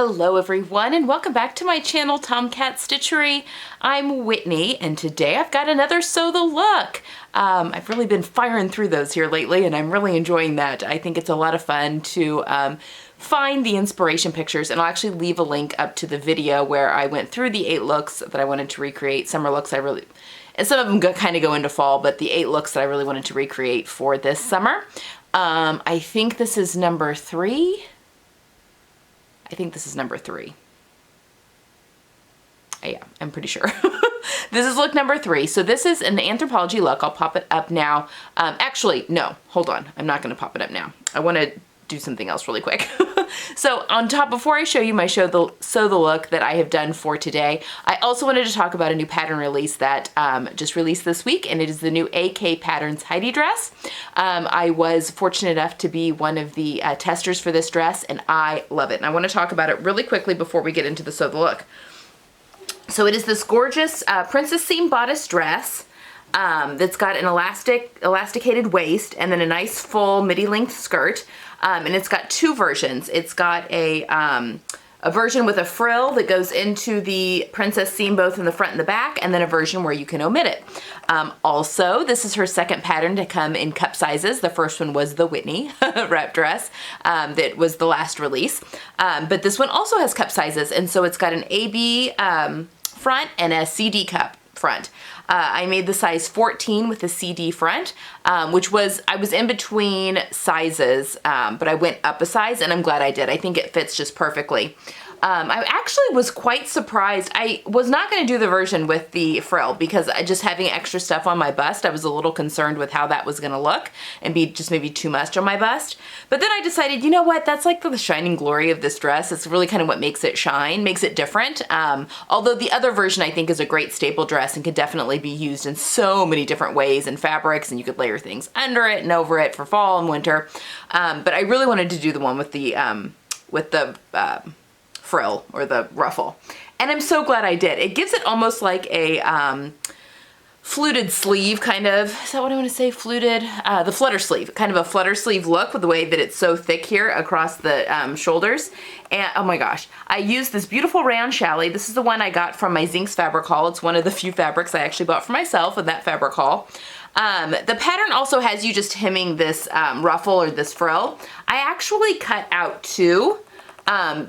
Hello everyone and welcome back to my channel Tomcat Stitchery. I'm Whitney and today I've got another Sew the Look. I've really been firing through those here lately and I'm really enjoying that. I think it's a lot of fun to find the inspiration pictures, and I'll actually leave a link up to the video where I went through the 8 looks that I wanted to recreate. Summer looks and some of them kind of go into fall, but the 8 looks that I really wanted to recreate for this summer. I think this is number 3. I think this is number 3. Yeah, I'm pretty sure. This is look number 3. So this is an Anthropologie look. I'll pop it up now. Actually, no, hold on. I'm not going to pop it up now. I want to do something else really quick. So on top, before I show you my Sew the Look that I have done for today, I also wanted to talk about a new pattern release that just released this week, and it is the new AK Patterns Heidi dress. I was fortunate enough to be one of the testers for this dress, and I love it. And I want to talk about it really quickly before we get into the Sew the Look. So it is this gorgeous princess seam bodice dress that's got an elasticated waist and then a nice full midi length skirt. And it's got 2 versions. It's got a version with a frill that goes into the princess seam both in the front and the back, and then a version where you can omit it. Also, this is her second pattern to come in cup sizes. The first one was the Whitney wrap dress that was the last release. But this one also has cup sizes, and so it's got an AB front and a CD cup front. I made the size 14 with the CD front, which was, I was in between sizes, but I went up a size and I'm glad I did. I think it fits just perfectly. I actually was quite surprised. I was not going to do the version with the frill because just having extra stuff on my bust, I was a little concerned with how that was going to look and be just maybe too much on my bust. But then I decided, you know what, that's like the shining glory of this dress. It's really kind of what makes it shine, makes it different. Although the other version I think is a great staple dress and could definitely be used in so many different ways and fabrics, and you could layer things under it and over it for fall and winter. But I really wanted to do the one with the frill or the ruffle, and I'm so glad I did. It gives it almost like a fluted sleeve, kind of. Is that what I want to say? Fluted, the flutter sleeve, kind of a flutter sleeve look with the way that it's so thick here across the shoulders. And oh my gosh, I used this beautiful rayon challis. This is the one I got from my Zinks fabric haul. It's one of the few fabrics I actually bought for myself in that fabric haul. The pattern also has you just hemming this ruffle or this frill. I actually cut out 2.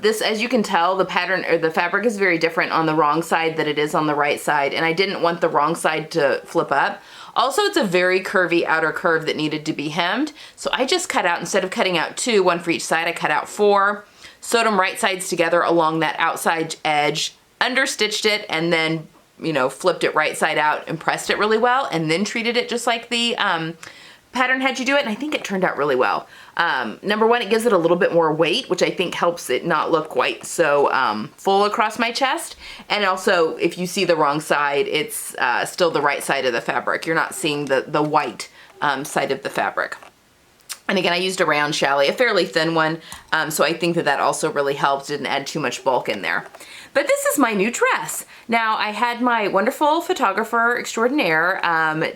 This, as you can tell, the pattern or the fabric is very different on the wrong side than it is on the right side, and I didn't want the wrong side to flip up. Also, it's a very curvy outer curve that needed to be hemmed, so I just cut out, instead of cutting out 2, 1 for each side, I cut out 4, sewed them right sides together along that outside edge, understitched it, and then, you know, flipped it right side out and pressed it really well, and then treated it just like the pattern had you do it, and I think it turned out really well. Number 1, it gives it a little bit more weight, which I think helps it not look quite so full across my chest. And also, if you see the wrong side, it's still the right side of the fabric. You're not seeing the white side of the fabric. And again, I used a round challis, a fairly thin one, so I think that also really helped, didn't add too much bulk in there. But this is my new dress. Now, I had my wonderful photographer extraordinaire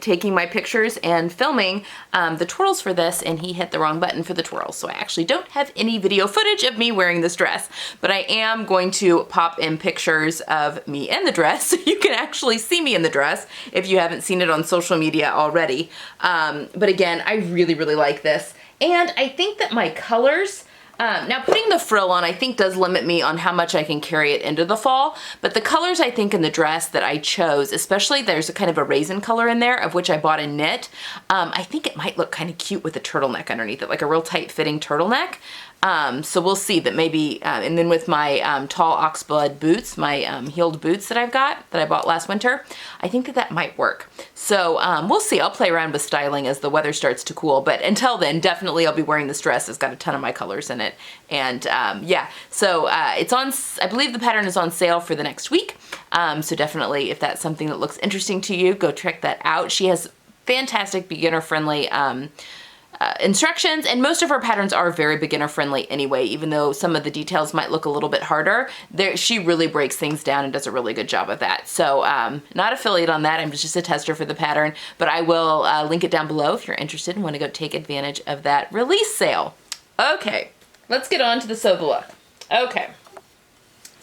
taking my pictures and filming the twirls for this, and he hit the wrong button for the twirls. So I actually don't have any video footage of me wearing this dress, but I am going to pop in pictures of me in the dress so you can actually see me in the dress if you haven't seen it on social media already. But again, I really, really like this. And I think that my colors, now putting the frill on I think does limit me on how much I can carry it into the fall, but the colors I think in the dress that I chose, especially there's a kind of a raisin color in there of which I bought a knit, I think it might look kind of cute with a turtleneck underneath it, like a real tight fitting turtleneck. So we'll see that maybe, and then with my tall oxblood boots, my heeled boots that I bought last winter, I think that might work. So we'll see. I'll play around with styling as the weather starts to cool, but until then, definitely I'll be wearing this dress. It's got a ton of my colors in it. And yeah, so it's on, I believe the pattern is on sale for the next week. So definitely, if that's something that looks interesting to you, go check that out. She has fantastic beginner-friendly instructions, and most of her patterns are very beginner friendly anyway, even though some of the details might look a little bit harder. She really breaks things down and does a really good job of that. So not affiliate on that, I'm just a tester for the pattern, but I will link it down below if you're interested and want to go take advantage of that release sale. Okay, let's get on to the Sew the Look. Okay.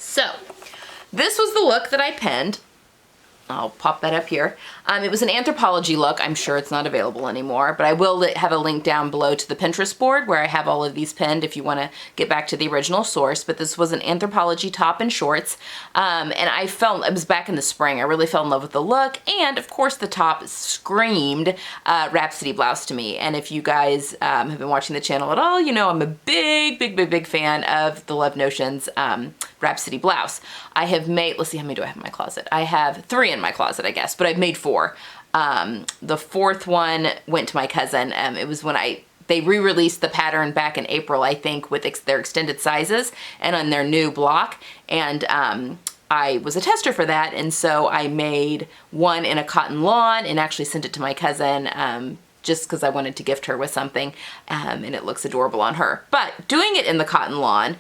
So this was the look that I penned. I'll pop that up here. It was an Anthropologie look. I'm sure it's not available anymore, but I will have a link down below to the Pinterest board where I have all of these pinned if you want to get back to the original source. But this was an Anthropologie top and shorts. And it was back in the spring. I really fell in love with the look. And of course the top screamed Rhapsody blouse to me. And if you guys have been watching the channel at all, you know I'm a big fan of the Love Notions Rhapsody blouse. I have made, let's see, how many do I have in my closet? I have 3 in my closet, I guess, but I've made 4. The 4th one went to my cousin. It was when they re-released the pattern back in April, I think, with their extended sizes and on their new block. And I was a tester for that, and so I made one in a cotton lawn and actually sent it to my cousin just because I wanted to gift her with something, and it looks adorable on her. But doing it in the cotton lawn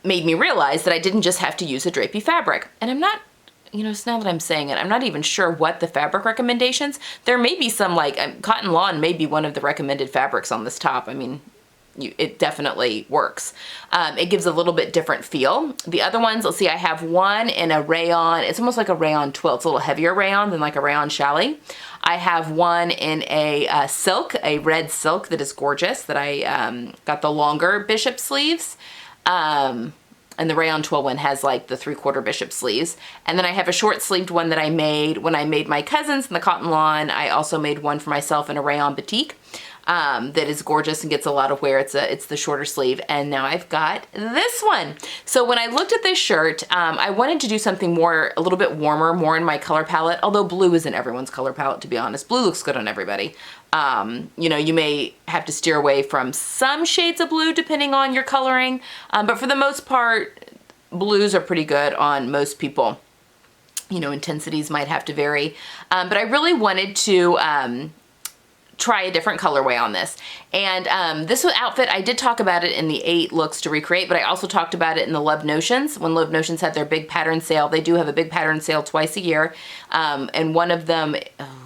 made me realize that I didn't just have to use a drapey fabric. And I'm not, you know, now that I'm saying it, I'm not even sure what the fabric recommendations. There may be some, like, cotton lawn may be one of the recommended fabrics on this top. I mean, it definitely works. It gives a little bit different feel. The other ones, let's see, I have one in a rayon. It's almost like a rayon twill. It's a little heavier rayon than like a rayon challis. I have one in a silk, a red silk that is gorgeous, that I got the longer bishop sleeves. And the rayon twill one has like the 3/4 bishop sleeves. And then I have a short sleeved one that I made when I made my cousins in the cotton lawn. I also made one for myself in a rayon batik. That is gorgeous and gets a lot of wear. It's the shorter sleeve. And now I've got this one. So when I looked at this shirt, I wanted to do something a little bit warmer, more in my color palette, although blue isn't everyone's color palette, to be honest. Blue looks good on everybody. You know, you may have to steer away from some shades of blue depending on your coloring. But for the most part, blues are pretty good on most people. You know, intensities might have to vary. But I really wanted to try a different colorway on this. And this outfit, I did talk about it in the 8 looks to recreate, but I also talked about it in the Love Notions. When Love Notions had their big pattern sale, they do have a big pattern sale twice a year. And one of them,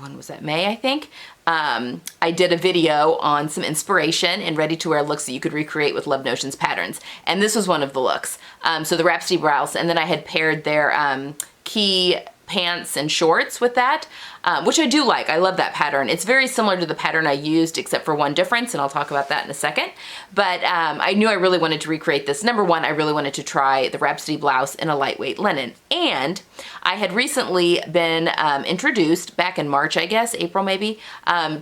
when was that, May, I think? I did a video on some inspiration and ready-to-wear looks that you could recreate with Love Notions patterns. And this was one of the looks. So the Rhapsody blouse, and then I had paired their key pants and shorts with that, which I do like. I love that pattern. It's very similar to the pattern I used except for one difference, and I'll talk about that in a second. But I knew I really wanted to recreate this. Number one, I really wanted to try the Rhapsody blouse in a lightweight linen. And I had recently been introduced, back in March, I guess, April maybe,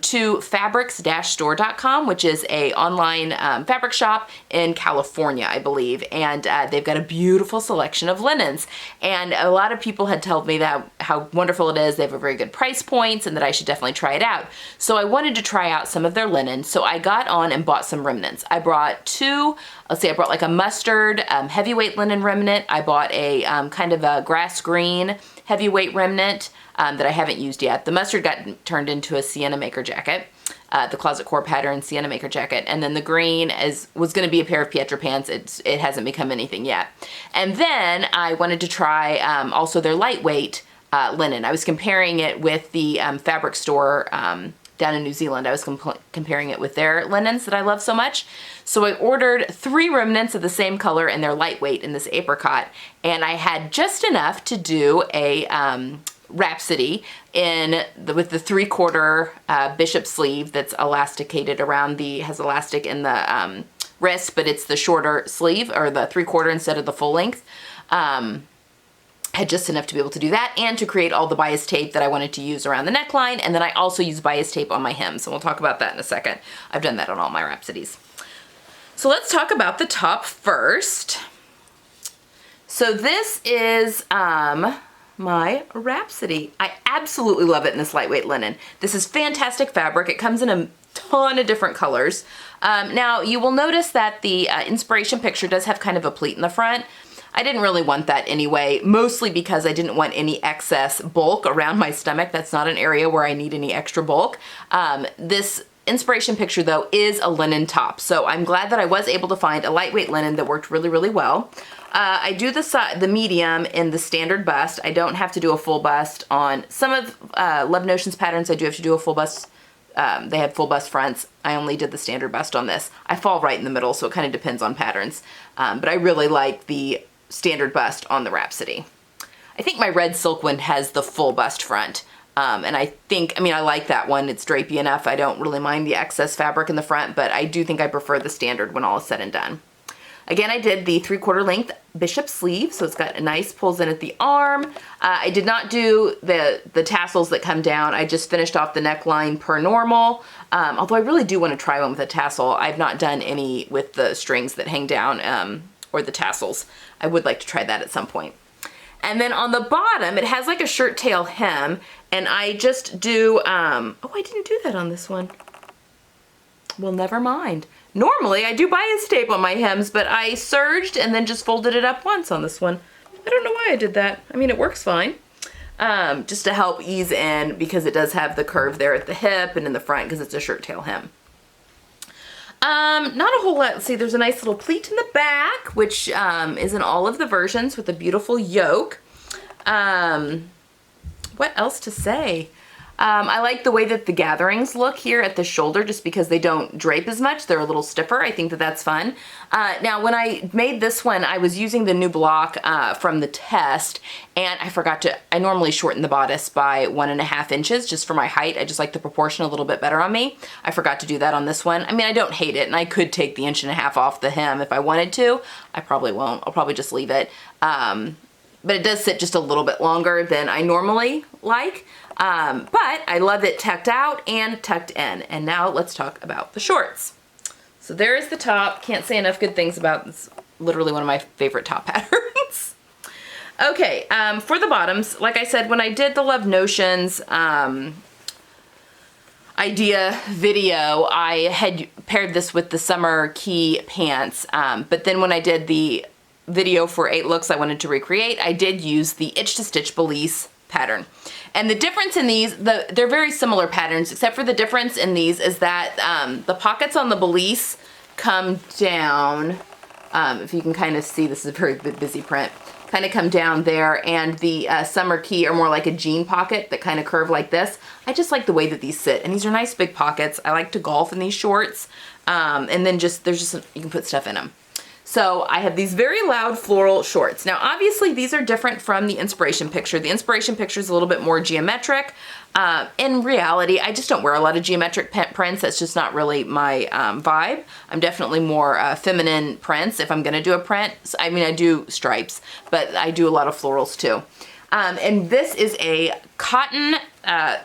to fabrics-store.com, which is a online fabric shop in California, I believe. And they've got a beautiful selection of linens. And a lot of people had told me that how wonderful it is. They have a very good price points and that I should definitely try it out. So I wanted to try out some of their linen. So I got on and bought some remnants. I brought 2, let's see, I brought like a mustard heavyweight linen remnant. I bought a kind of a grass green heavyweight remnant that I haven't used yet. The mustard got turned into a Sienna Maker jacket. The Closet Core pattern Sienna Maker jacket, and then the green was going to be a pair of Pietra pants. It hasn't become anything yet. And then I wanted to try also their lightweight linen. I was comparing it with the fabric store down in New Zealand. I was comparing it with their linens that I love so much. So I ordered 3 remnants of the same color, and they're lightweight in this apricot, and I had just enough to do a Rhapsody with the 3/4 bishop sleeve that's elasticated around has elastic in the wrist, but it's the shorter sleeve, or the 3/4 instead of the full length. Had just enough to be able to do that and to create all the bias tape that I wanted to use around the neckline, and then I also use bias tape on my hem, so we'll talk about that in a second. I've done that on all my Rhapsodies. So let's talk about the top first. So this is my Rhapsody. I absolutely love it in this lightweight linen. This is fantastic fabric. It comes in a ton of different colors. Now you will notice that the inspiration picture does have kind of a pleat in the front. I didn't really want that anyway, mostly because I didn't want any excess bulk around my stomach. That's not an area where I need any extra bulk. This inspiration picture though is a linen top, so I'm glad that I was able to find a lightweight linen that worked really, really well. I do the medium in the standard bust. I don't have to do a full bust on some of Love Notions patterns. I do have to do a full bust. They had full bust fronts. I only did the standard bust on this. I fall right in the middle, so it kind of depends on patterns. But I really like the standard bust on the Rhapsody. I think my red silk one has the full bust front. And I like that one. It's drapey enough. I don't really mind the excess fabric in the front, but I do think I prefer the standard when all is said and done. Again, I did the 3/4 length bishop sleeve, so it's got a nice pulls in at the arm. I did not do the tassels that come down. I just finished off the neckline per normal. Although I really do want to try one with a tassel. I've not done any with the strings that hang down or the tassels. I would like to try that at some point. And then on the bottom, it has like a shirt tail hem, and I just do, oh, I didn't do that on this one. Well, never mind. Normally, I do bias tape on my hems, but I serged and then just folded it up once on this one. I don't know why I did that. I mean, it works fine. Just to help ease in, because it does have the curve there at the hip and in the front because it's a shirt tail hem. Not a whole lot. Let's see, there's a nice little pleat in the back, which is in all of the versions with a beautiful yoke. What else to say? I like the way that the gatherings look here at the shoulder, just because they don't drape as much. They're a little stiffer. I think that that's fun. Now, when I made this one, I was using the new block from the test, and I normally shorten the bodice by 1.5 inches just for my height. I just like the proportion a little bit better on me. I forgot to do that on this one. I mean, I don't hate it, and I could take the 1.5 inches off the hem if I wanted to. I probably won't. I'll probably just leave it. But it does sit just a little bit longer than I normally like. But I love it tucked out and tucked in. And now let's talk about the shorts. So there is the top. Can't say enough good things about this. Literally one of my favorite top patterns. Okay, for the bottoms, like I said, when I did the Love Notions idea video, I had paired this with the summer key pants. But then when I did the video for 8 looks I wanted to recreate, I did use the Itch to Stitch Belize pattern. And the difference in these, they're very similar patterns, except for the difference in these is that the pockets on the Belize come down. If you can kind of see, this is a very busy print, kind of come down there, and the summer key are more like a jean pocket that kind of curve like this. I just like the way that these sit, and these are nice big pockets. I like to golf in these shorts, and then you can put stuff in them. So I have these very loud floral shorts. Now, obviously, these are different from the inspiration picture. The inspiration picture is a little bit more geometric. In reality, I just don't wear a lot of geometric prints. That's just not really my vibe. I'm definitely more feminine prints if I'm going to do a print. I mean, I do stripes, but I do a lot of florals too. And this is a cotton, a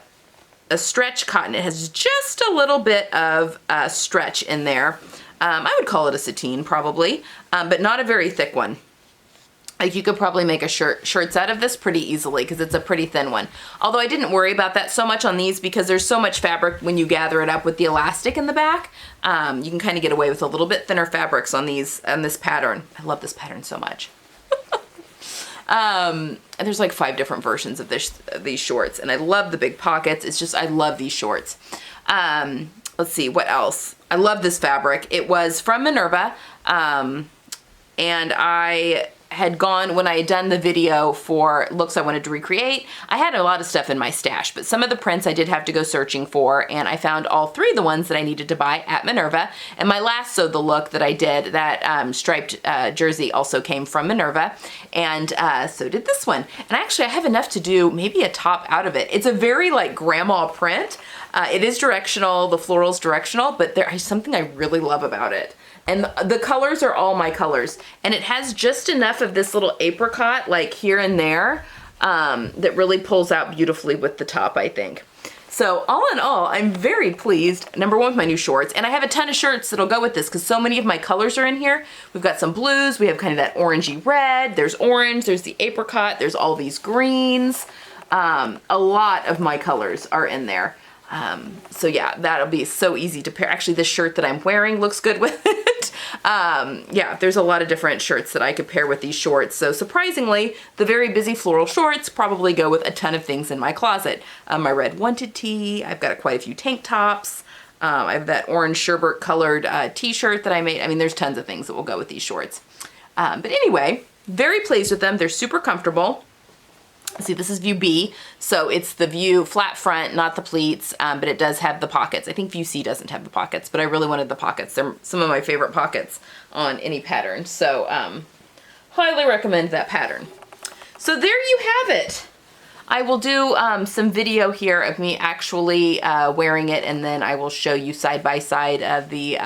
stretch cotton. It has just a little bit of stretch in there. I would call it a sateen probably, but not a very thick one. Like, you could probably make a shirts out of this pretty easily because it's a pretty thin one. Although I didn't worry about that so much on these because there's so much fabric when you gather it up with the elastic in the back. You can kind of get away with a little bit thinner fabrics on this pattern. I love this pattern so much. And there's like 5 different versions of these shorts, and I love the big pockets. It's just, I love these shorts. Let's see, what else? I love this fabric. It was from Minerva, and I had gone, when I had done the video for looks I wanted to recreate, I had a lot of stuff in my stash, but some of the prints I did have to go searching for, and I found all 3 of the ones that I needed to buy at Minerva. And my last Sew the Look that I did, that striped jersey, also came from Minerva, and so did this one. And actually I have enough to do maybe a top out of it. It's a very like grandma print. It is directional, the floral's directional, but there is something I really love about it. And the colors are all my colors. And it has just enough of this little apricot, like here and there, that really pulls out beautifully with the top, I think. So all in all, I'm very pleased, number one, with my new shorts. And I have a ton of shirts that'll go with this because so many of my colors are in here. We've got some blues, we have kind of that orangey red, there's orange, there's the apricot, there's all these greens. A lot of my colors are in there. So yeah, that'll be so easy to pair. Actually, this shirt that I'm wearing looks good with it. Yeah, there's a lot of different shirts that I could pair with these shorts. So surprisingly, the very busy floral shorts probably go with a ton of things in my closet. My red wanted tee, I've got quite a few tank tops. I have that orange sherbet colored t-shirt that I made. I mean, there's tons of things that will go with these shorts. But anyway, very pleased with them. They're super comfortable. See, this is view B, so it's the view flat front, not the pleats, but it does have the pockets. I think view C doesn't have the pockets, but I really wanted the pockets. They're some of my favorite pockets on any pattern. So highly recommend that pattern. So there you have it. I will do some video here of me actually wearing it, and then I will show you side by side of the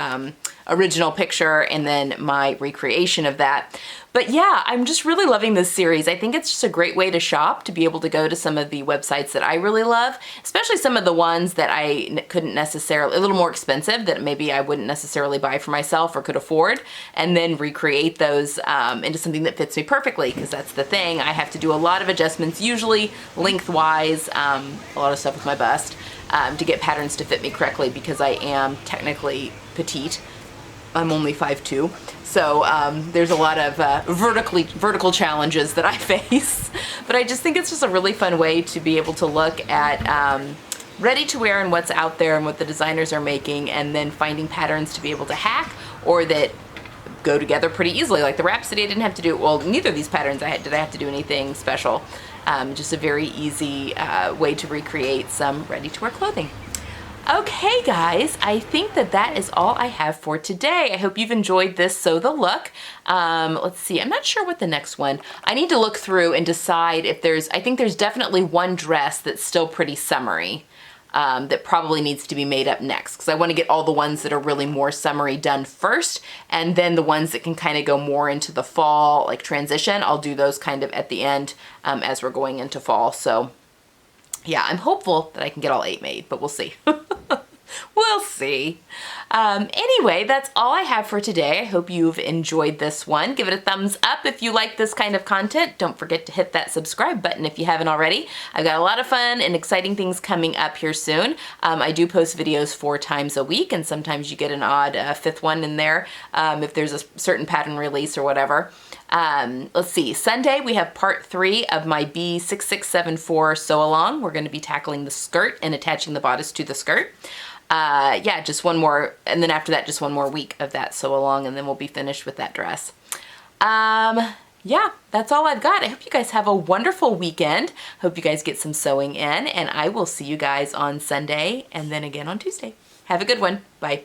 original picture and then my recreation of that. But yeah, I'm just really loving this series. I think it's just a great way to shop, to be able to go to some of the websites that I really love, especially some of the ones that I couldn't necessarily, a little more expensive, that maybe I wouldn't necessarily buy for myself or could afford, and then recreate those into something that fits me perfectly, because that's the thing. I have to do a lot of adjustments, usually lengthwise, a lot of stuff with my bust, to get patterns to fit me correctly, because I am technically petite. I'm only 5'2", so there's a lot of vertical challenges that I face. But I just think it's just a really fun way to be able to look at ready to wear and what's out there and what the designers are making, and then finding patterns to be able to hack or that go together pretty easily. Like the Rhapsody, I didn't have to do, well, neither of these patterns did I have to do anything special. Just a very easy way to recreate some ready-to-wear clothing. Okay guys, I think that is all I have for today. I hope you've enjoyed this Sew the Look. Let's see, I'm not sure what the next one. I need to look through and decide if I think there's definitely one dress that's still pretty summery that probably needs to be made up next, because I want to get all the ones that are really more summery done first, and then the ones that can kind of go more into the fall, like transition, I'll do those kind of at the end as we're going into fall. So yeah, I'm hopeful that I can get all 8 made, but we'll see. We'll see. Anyway, that's all I have for today. I hope you've enjoyed this one. Give it a thumbs up if you like this kind of content. Don't forget to hit that subscribe button if you haven't already. I've got a lot of fun and exciting things coming up here soon. I do post videos 4 times a week, and sometimes you get an odd 5th one in there if there's a certain pattern release or whatever. Let's see, Sunday we have part 3 of my B6674 sew along. We're going to be tackling the skirt and attaching the bodice to the skirt. Yeah, just one more, and then after that, just one more week of that sew along, and then we'll be finished with that dress. Yeah, that's all I've got. I hope you guys have a wonderful weekend. Hope you guys get some sewing in, and I will see you guys on Sunday and then again on Tuesday. Have a good one. Bye.